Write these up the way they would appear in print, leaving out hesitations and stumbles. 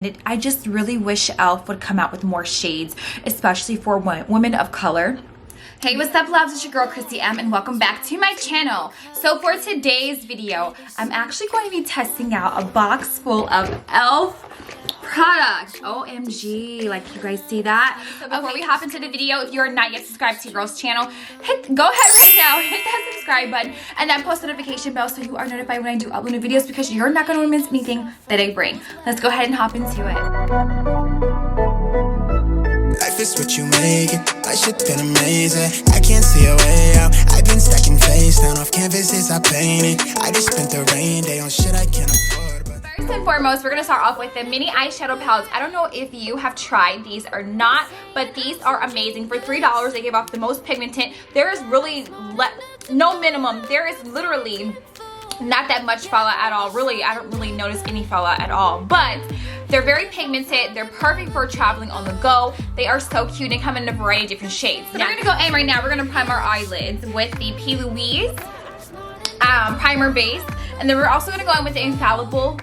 I just really wish e.l.f. would come out with more shades, especially for women of color. Hey, what's up, loves? It's your girl Krissym, and welcome back to my channel. So for today's video, I'm actually going to be testing out a box full of e.l.f. product. OMG, like, you guys see that? So before we hop into the video, if you're not yet subscribed to your girl's channel, go ahead right now, hit that subscribe button and that post notification bell so you are notified when I do upload new videos, because you're not going to miss anything that I bring. Let's go ahead and hop into it. Life is what you make it. My shit been amazing. I can't see a way out. I've been stacking face down off canvases I painted. I just spent the rain day on shit I can't afford. First and foremost, we're gonna start off with the mini eyeshadow palettes. I don't know if you have tried these or not, but these are amazing. For $3, they give off the most pigmented. There is really no minimum. There is literally not that much fallout at all. Really, I don't really notice any fallout at all, but they're very pigmented. They're perfect for traveling on the go. They are so cute. They come in a variety of different shades. So we're gonna go in right now. We're gonna prime our eyelids with the P. Louise primer base, and then we're also gonna go in with the Infallible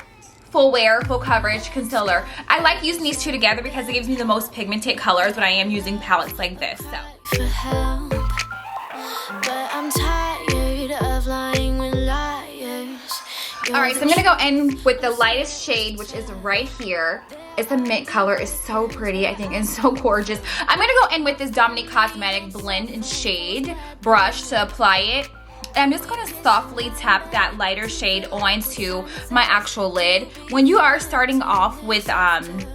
full wear, full coverage concealer. I like using these two together because it gives me the most pigmented colors when I am using palettes like this. So. For help, but I'm tired of lying with liars. Alright, so I'm gonna go in with the lightest shade, which is right here. It's a mint color. It's so pretty. I think it's so gorgeous. I'm gonna go in with this Dominique Cosmetic blend and shade brush to apply it. And I'm just going to softly tap that lighter shade onto my actual lid. When you are starting off with an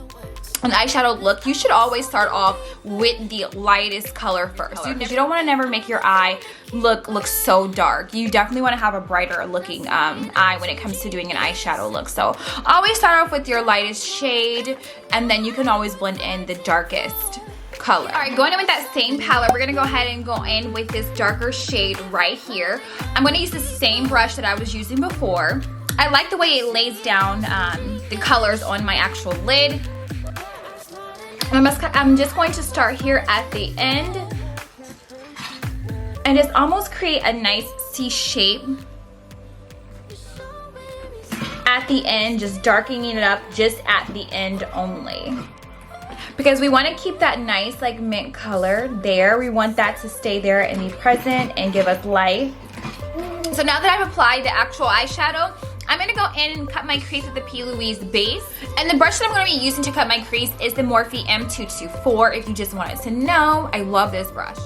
eyeshadow look, you should always start off with the lightest color first. You don't want to never make your eye look so dark. You definitely want to have a brighter looking eye when it comes to doing an eyeshadow look. So always start off with your lightest shade, and then you can always blend in the darkest color. All right, going in with that same palette, we're gonna go ahead and go in with this darker shade right here. I'm gonna use the same brush that I was using before. I like the way it lays down the colors on my actual lid. I'm just going to start here at the end and just almost create a nice C shape at the end, just darkening it up just at the end only. Because we want to keep that nice like mint color there. We want that to stay there and be present and give us life. So now that I've applied the actual eyeshadow, I'm going to go in and cut my crease with the P. Louise base. And the brush that I'm going to be using to cut my crease is the Morphe M224, if you just wanted to know. I love this brush.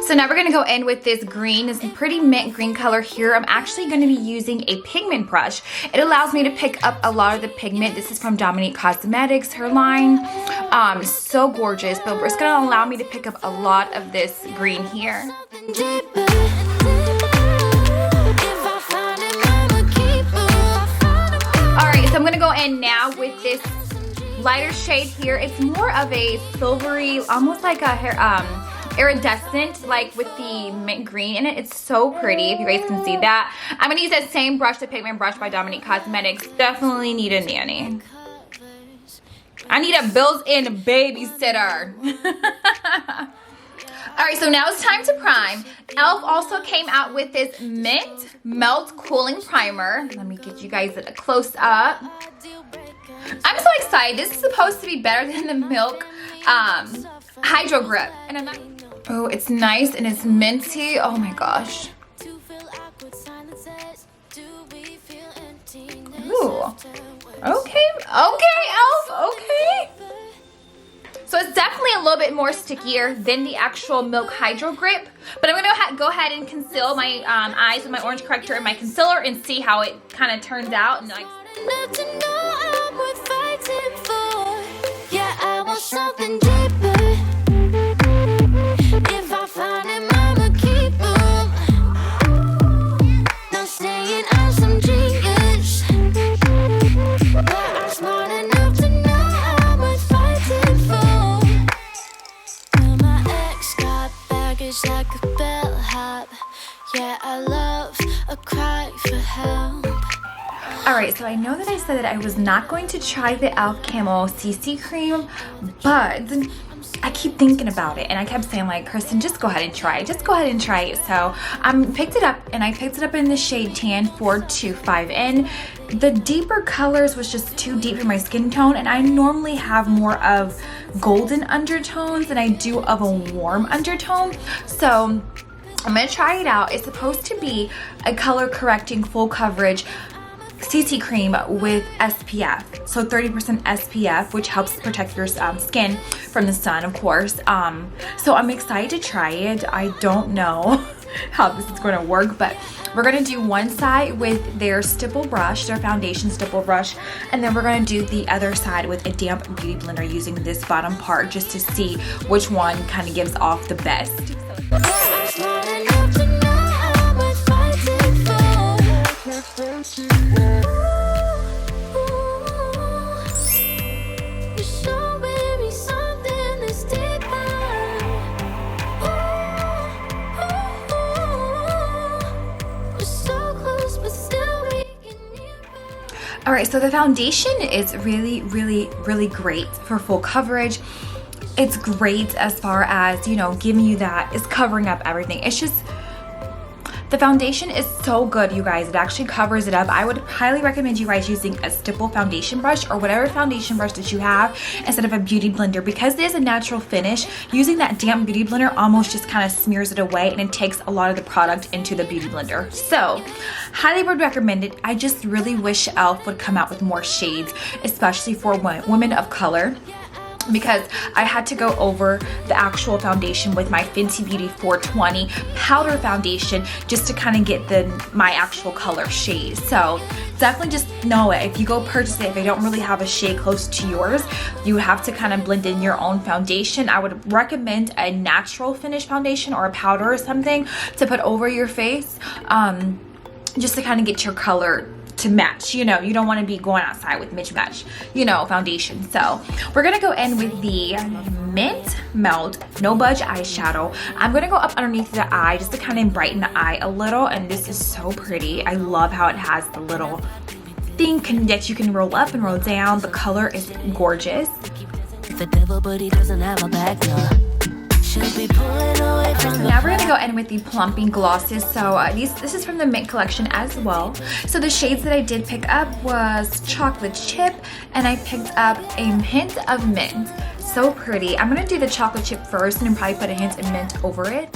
So now we're going to go in with this green, this pretty mint green color here. I'm actually going to be using a pigment brush. It allows me to pick up a lot of the pigment. This is from Dominique Cosmetics, her line. So gorgeous, but it's going to allow me to pick up a lot of this green here. Alright, so I'm going to go in now with this lighter shade here. It's more of a silvery, almost like a hair, iridescent, like with the mint green in it. It's so pretty, if you guys can see that. I'm gonna use that same brush, the pigment brush by Dominique Cosmetics. Definitely need a nanny. I need a built-in babysitter. Alright, so now it's time to prime. e.l.f. also came out with this mint melt cooling primer. Let me get you guys a close up. I'm so excited. This is supposed to be better than the Milk Hydro Grip. And I'm not. Oh, it's nice and it's minty. Oh my gosh. Ooh. Okay, e.l.f. Okay. So it's definitely a little bit more stickier than the actual Milk Hydro Grip. But I'm gonna go ahead and conceal my eyes with my orange corrector and my concealer and see how it kind of turns out. And like. Yeah, I want something deeper. If I find him, I'ma keep him. Not saying I'm some genius, but I'm smart enough to know I'm worth fighting for. Well, my ex got baggage like a bellhop. Yeah, I love a cry for help. Alright, so I know that I said that I was not going to try the e.l.f. Camo CC cream, but I keep thinking about it, and I kept saying like, Kristen, just go ahead and try it. Just go ahead and try it. So I picked it up, and I picked it up in the shade Tan 425. And the deeper colors was just too deep for my skin tone, and I normally have more of golden undertones than I do of a warm undertone. So I'm gonna try it out. It's supposed to be a color correcting full coverage CC cream with SPF, so 30% SPF, which helps protect your skin from the sun, of course. So I'm excited to try it. I don't know how this is going to work, but we're going to do one side with their stipple brush, their foundation stipple brush, and then we're going to do the other side with a damp beauty blender using this bottom part just to see which one kind of gives off the best. All right, so the foundation is really great for full coverage. It's great as far as, you know, giving you that, it's covering up everything. It's just, the foundation is so good, you guys. It actually covers it up. I would highly recommend you guys using a stipple foundation brush or whatever foundation brush that you have instead of a beauty blender, because it is a natural finish. Using that damp beauty blender almost just kind of smears it away, and it takes a lot of the product into the beauty blender. So highly would recommend it. I just really wish e.l.f. would come out with more shades, especially for women of color, because I had to go over the actual foundation with my Fenty Beauty 420 powder foundation just to kind of get my actual color shade. So definitely just know it. If you go purchase it, if they don't really have a shade close to yours, you have to kind of blend in your own foundation. I would recommend a natural finish foundation or a powder or something to put over your face, just to kind of get your color to match. You know, you don't want to be going outside with mismatch, you know, foundation. So we're gonna go in with the Mint Melt No Budge eyeshadow. I'm gonna go up underneath the eye just to kind of brighten the eye a little, and this is so pretty. I love how it has the little thing that you can roll up and roll down. The color is gorgeous. The devil, but he doesn't have a back door. Now we're gonna go in with the plumping glosses. So this is from the Mint collection as well. So the shades that I did pick up was chocolate chip, and I picked up a hint of mint. So pretty. I'm gonna do the chocolate chip first, and then probably put a hint of mint over it.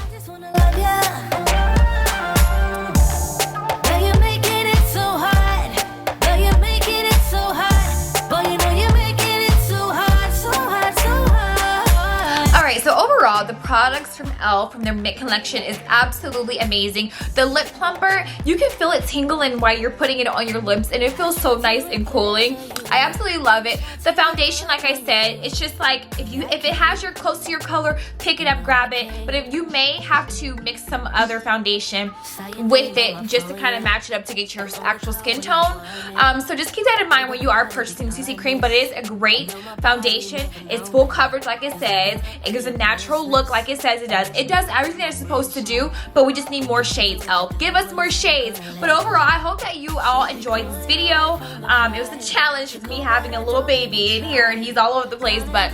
So overall, the products from e.l.f. from their Mint collection is absolutely amazing. The lip plumper, you can feel it tingling while you're putting it on your lips, and it feels so nice and cooling. I absolutely love it. The foundation, like I said, it's just like if it has your close to your color, pick it up, grab it. But if you may have to mix some other foundation with it just to kind of match it up to get your actual skin tone. So just keep that in mind when you are purchasing CC cream. But it is a great foundation. It's full coverage, like it says. It gives a natural look, like it says it does. It does everything that it's supposed to do, but we just need more shades. e.l.f. Give us more shades. But overall, I hope that you all enjoyed this video. It was a challenge with me having a little baby in here, and he's all over the place, but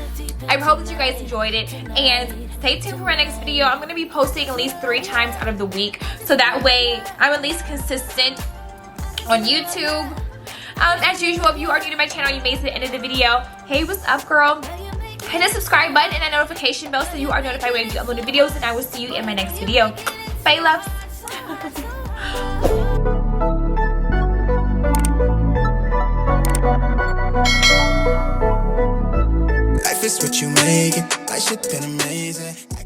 I hope that you guys enjoyed it, and stay tuned for my next video. I'm going to be posting at least 3 times out of the week, so that way I'm at least consistent on YouTube. As usual, if you are new to my channel, you made it to the end of the video. Hey, what's up, girl? Hit the subscribe button and a notification bell so you are notified when I do upload videos, and I will see you in my next video. Bye, loves. Life is what you make it. Life shit been amazing.